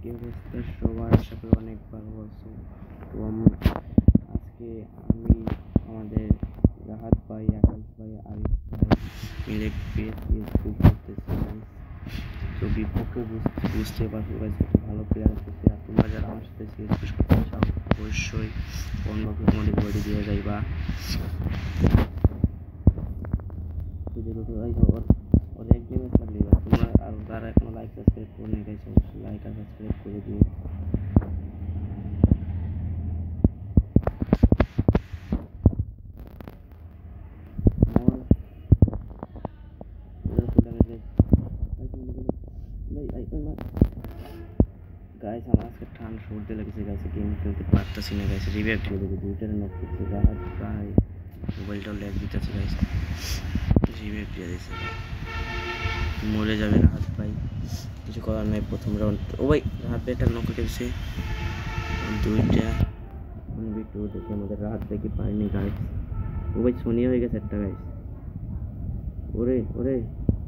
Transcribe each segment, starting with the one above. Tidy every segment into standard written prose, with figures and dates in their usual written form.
কি অবস্থা সবার? আশা করি অনেক ভালো আছো। তো আজকে আমি আমাদের রাহাত ভাই, আকাশ ভাই, আরিফ ভাই মিলে পিএসপি করতেছি। তো বিপক্ষে বুঝতে পারছো গাইস, কত ভালো প্লেয়ার আছে। আর তোমরা যারা আমার সাথে সিএসপি করতে চাও অবশ্যই অন্যকে তোমাদের বডি দিয়ে যাইবা। অনেক গেমে থাকলে তোমরা আর যারা এখনো লাইক সাবস্ক্রাইব করে নিয়ে গেছো অবশ্যই লাইক আর সাবস্ক্রাইব করে দিও। গাইস আমার আজকে ঠান্ডা সর্দি লেগেছে গাইস, গেম খেলতে পারতেছি না গাইস। রিভাইভ দিয়ে দেবে দুইটারে নক করছে, রাহাত প্রায় মোবাইলটাও ল্যাগ দিতেছে গাইস। রিভাইভ দিয়ে দিয়েছে, মরে যাবে রাহাত ভাই, কিছু করার নাই। প্রথম রাউন্ড ও ভাই রাহাত ভাই একটা নক করেছে, দুইটা টু দেখে আমাদের রাহাত ভাই কি পারেনি গাইস। ও ভাই সোনিয়া হয়ে গেছে একটা গাইস। ওরে ওরে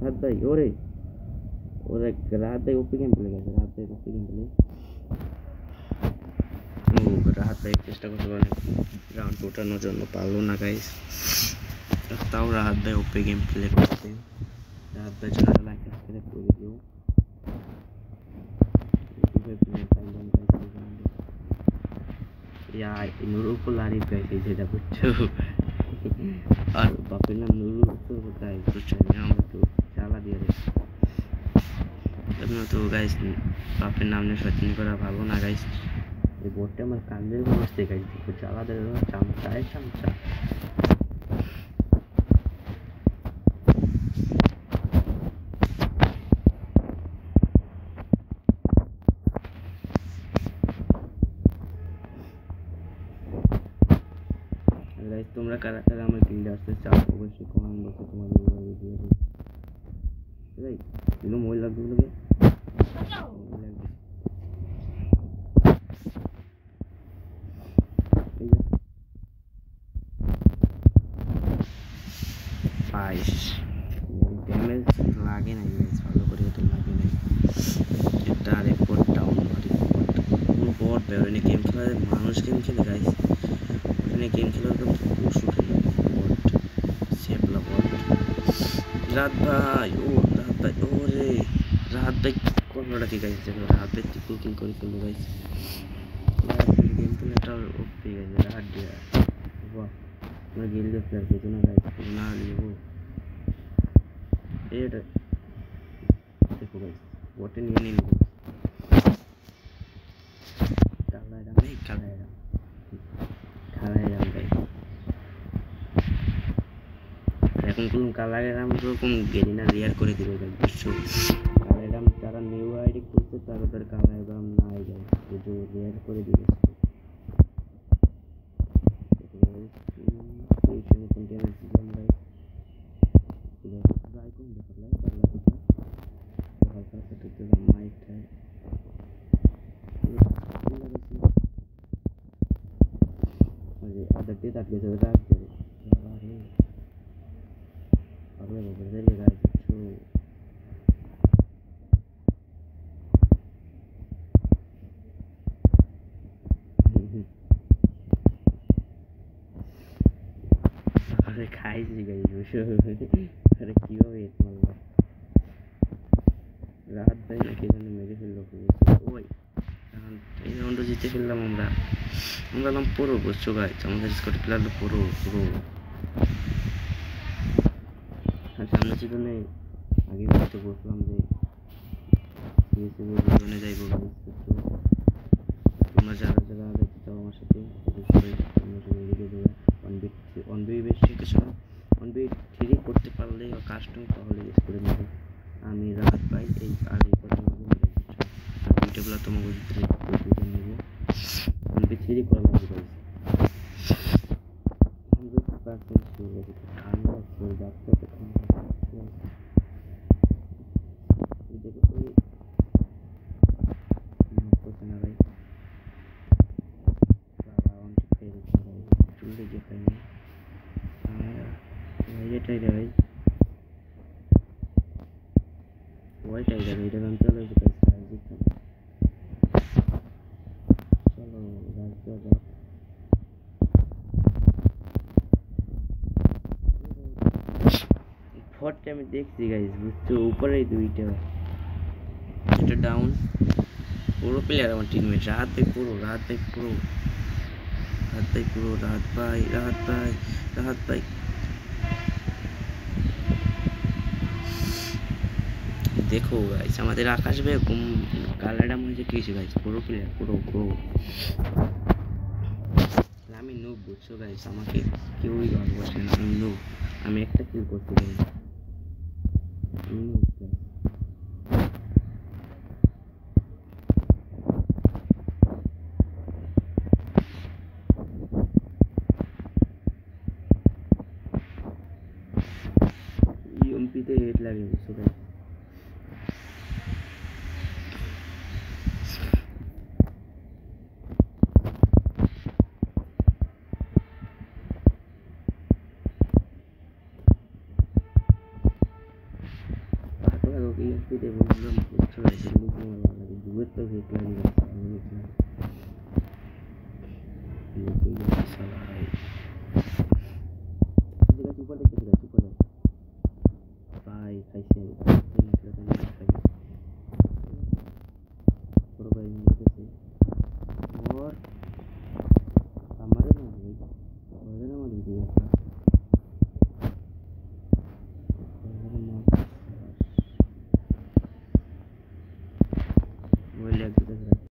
রাহাত ভাই, ওরে ওরে রাহাত ভাই ওপি গেম প্লে গেছে, রাহাত ভাই ওপি গেম প্লে। ও রাহাত ভাই চেষ্টা করতে পারেন রাউন্ড ওঠানোর জন্য, পারলো না গাইস। তাও রাহাত ভাই ওপি গেম প্লে করছে। রাহাত ভাই জন্য লাইক সাবস্ক্রাইব করে দিও। নুরুল আরিফ গাইস, এই যেটা বুঝছো, আর বাপের নাম নুরুল তো গাইস বুঝছো, নাম একটু চালা দিয়ে দিচ্ছে। তো গাইস বাপের নাম নিয়ে সচেতন করা ভালো না গাইস। এই বোর্ডটা আমার কান্দের বসতে গাইস, দেখো চালা দেবে চামচায় চামচা। গাইস তোমরা কারা কারা আমার গিল্ডে আসতে চাও অবশ্যই কমেন্ট বক্সে তোমার মোবাইল দিয়ে দিও। ভাই এগুলো মোবাইল লাগবে বলে ড্যামেজ লাগে না গাইস, ভালো করে তো লাগে না। এটা রেকর্ড ডাউন কোনো বট বেরোয়নি গেম খেলায়, মানুষ গেম খেলে গাইস, ওখানে গেম খেলার তো পশু খেলে বট, সেপলা বট। রাত ভাই, ও রাত ভাই, ওরে রাত ভাই কোনটা কি গাইস, দেখো রাত ভাই ট্রিপল কিল করে ফেললো গাইস। গেম প্লেটা ওপি গেছে রাত দিয়া। বাহ আমরা গিল্ডে প্লেয়ার পেতো না গাইস, না লিখো এটা দেখো গাইস, বটে নিয়ে নিল কালাইরাম, নেই কালাইরাম কালাইরাম গাইস। এখন কোন কালাইরাম এরকম গেরিনা রিয়ার করে দিল গাইস বুঝছো। কালাইরাম যারা নিউ আইডি করছে তাদের কালাইরাম নাই গাইস, শুধু রিয়ার করে দিল। adapted at least that খাইছি গাই আরে কিভাবে মারলাম রাহাত ভাই নাকি জানি মেরে ফেললো। ওই এই রাউন্ডে জিতে ফেললাম আমরা নাম পুরো বুঝছো গাইজ, আমাদের স্কোয়াড প্লেয়ার পুরো পুরো। আর সামনে সিজনে আগে বলতে বলছিলাম যে জীবনে যাইব, তোমরা যারা যারা দেখতে চাও আমার সাথে ওয়ান বি বেশি কিছু ওয়ান বি থ্রি করতে পারলে কাস্টম তাহলে ইউজ করে নেবে। আমি রাহাত ভাই এই আর এই কথা ভিডিওগুলো তোমাকে ভিডিও নেবো ওয়ান বি থ্রি করা লাগবে ঠান্ডা করে যাচ্ছে টাইগার হোয়াইট টাইগার, এটা আমি চলে শটটা আমি দেখছি গাইস, বুঝছো, উপরেই দুইটা, এটা ডাউন, পুরো প্লেয়ার আমার টিমমেট, রাহাত ভাই পুরো, রাহাত ভাই পুরো, রাহাত ভাই পুরো, রাহাত ভাই, রাহাত ভাই, রাহাত ভাই। দেখো গাইস আমাদের আকাশ ভাই কালারটা মনে হচ্ছে কিছু গাইস, পুরো প্লেয়ার, পুরো পুরো। আমি নুব, বুঝছো গাইস, আমাকে কেউই ভালোবাসে না, আমি নুব, আমি একটা কিল করতে পারি, আমি নুব গাইস। ইউএমপিতে হেড লাগে, বুঝছো গাইস। ইউএমপিতে বললাম, বুঝছো গাইস, লুক আমার ভালো লাগে, দূরের তো হেড লাগে গাইস, আমি দেখলাম লুকে গেছে সালা ভাই। যেটা সুপার দেখতেছি গাইস, সুপার ভাই খাইছে, বড় ভাই দেখতেছি और हमारे में भी वजन में भी दिया था वो ले के देख रहा है,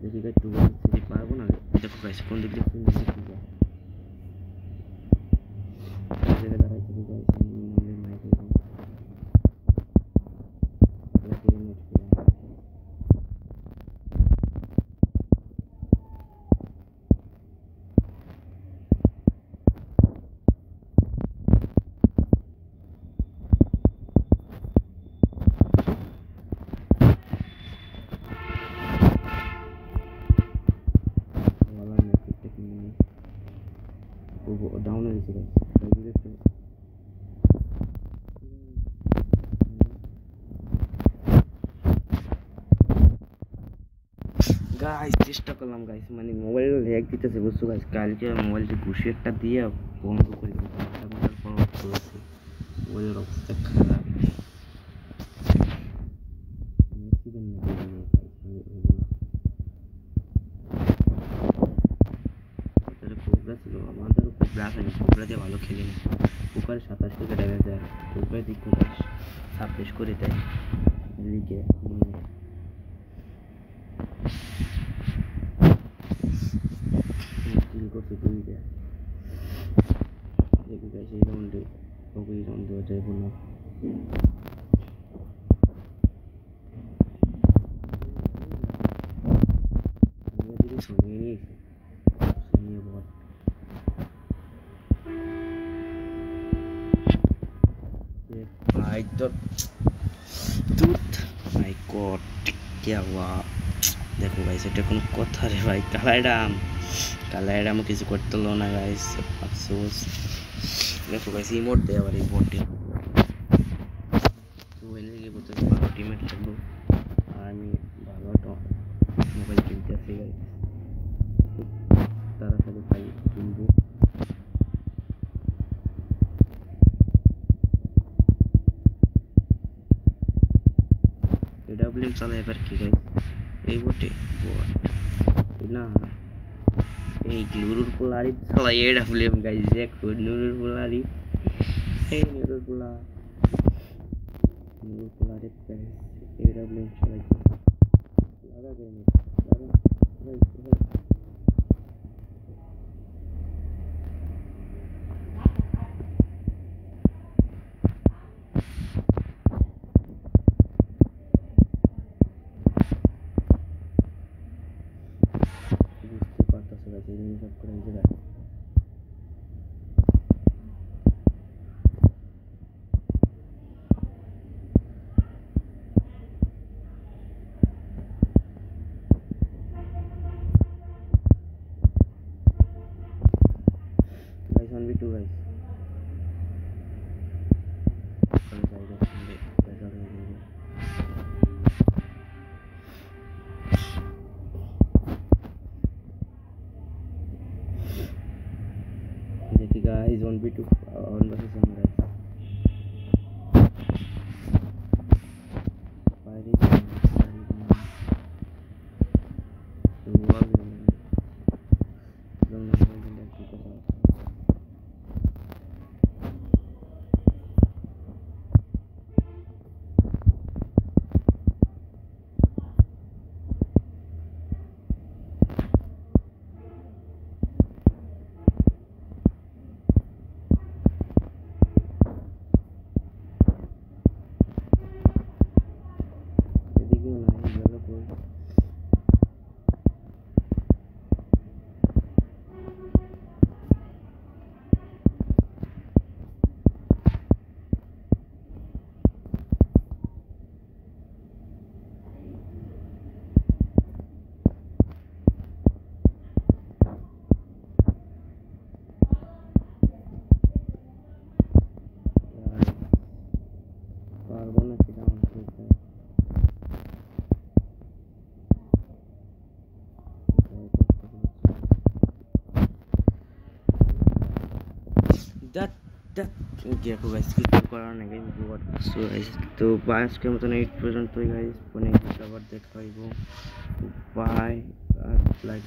देखिएगा टू वन थ्री पार बना दे, देखो गाइस कौन दिख रहा है, जगह दारा चली गाइस, हमने माइक को लगे नेट पे वाला नेट पे टेक्निक वो डाउन है इसी गाइस, গাইস চেষ্টা করলাম গাইস, মানে মোবাইল হ্যাক দিতেছে, বুঝছো গাইস, কালকে মোবাইলটি ঘুষি একটা দিয়ে বন্ধ করে দিলাম, মোবাইলের অবস্থা খারাপ। কোবরা ছিল আমাদের, কোবরা খেলি, কোবরা দিয়ে ভালো খেলি না, কুকারে 27 থেকে ড্যামেজ দেয়, কোবরা দিক 26 করে দেয় লিগে। করতে দুইটা দেখি গাইস, এই রাউন্ডে ওকে এই রাউন্ড দেওয়া যাইব না, भाई तो दूध माय गॉड क्या हुआ, देखो गाइस এটা কোন কথা রে ভাই, কালাইডাম কিছু করতে হলো না গাইস, আফসোস। দেখো গাইস ইমোট দেয় আবার, এই বটে তো এনে গিয়ে বলতে ভালো টিমমেট থাকবো, আর আমি ভালো তো মোবাইল কিনতে আসি গাইস, তাড়াতাড়ি ভাই কিনবো। এডব্লিউএম চালা এবার কি গাইস, এই বটে না, এই নুরুল পোলারি চালা এডব্লিউএম গাইস, দেখো নুরুল পোলারি, এই নুরুল পোলারি গাইস এডব্লিউএম চালাই লাগা যায় না, লাগা গাইস বুঝতে পারতেছে গাইস, এই সব করে এই জায়গায় गाइस 1v2 गाइस, चलो जाएगा संडे पैसा रहेगा, देखिए guys 1v2 on versus 1 guys. That that দেখো গাইস কি করার না গাইস বহুত সো গাইস তো আজকের মতন এই পর্যন্তই গাইস পরে আবার দেখা হইব বাই লাইক